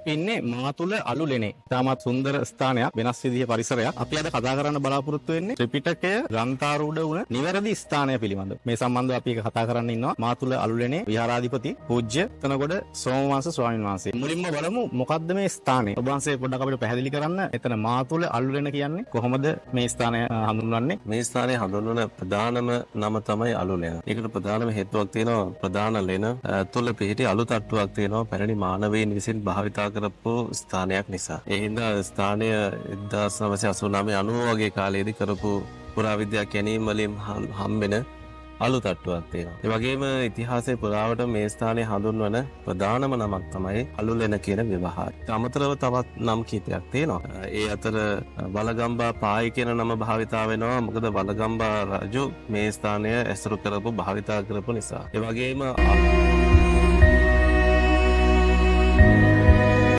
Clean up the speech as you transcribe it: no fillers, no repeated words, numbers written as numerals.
ඉන්නේ මාතුල අලුලෙනේ. තාමත් සුන්දර ස්ථානයක්, වෙනස් විදිහේ පරිසරයක්. අපි අද කතා කරන්න බලාපොරොත්තු වෙන්නේ ත්‍රිපිටකය ග්‍රන්ථාරූඪ වුණ නිවැරදි ස්ථානය පිළිබඳව. මේ සම්බන්ධව අපි කතා කරන්න ඉන්නවා මාතුල අලුලෙනේ විහාරාධිපති පූජ්‍ය තනගොඩ සෝමවංශ ස්වාමීන් වහන්සේ. මුලින්ම බලමු මොකද්ද මේ ස්ථානය. ඔබ වහන්සේ පොඩ්ඩක් අපිට පැහැදිලි කරන්න. එතන මාතුල අලුලෙන කියන්නේ කොහොමද මේ ස්ථානය හඳුන්වන්නේ? මේ ස්ථානයේ හඳුන්වන ප්‍රධානම නම තමයි අලුලෙන. ඒකට ප්‍රධානම හේතුවක් තියෙනවා. ප්‍රධාන ලෙන තුල පිහිටි අලු තට්ටුවක් තියෙනවා. පැරණි මානවයින් විසින් භාවිතා කරපු ස්ථානයක් නිසා. ඒ හින්දා ස්ථානය 1989 90 වගේ කාලයේදී කරපු පුරාවිද්‍යා කැණීම් වලින් හම්බෙන අලු තට්ටුවක් තියෙනවා. ඒ වගේම ඉතිහාසයේ පුරාවට මේ ස්ථානයේ හඳුන්වන ප්‍රධානම නමක් තමයි අලුලෙන කියන ව්‍යවහාරය. අමතරව තවත් නම් කීපයක් තියෙනවා. ඒ අතර වලගම්බා පායි කියන නම භාවිතා වෙනවා. මොකද වලගම්බා රජු මේ ස්ථානය ඇසුරු කරපු භාවිතා කරපු නිසා. ඒ වගේම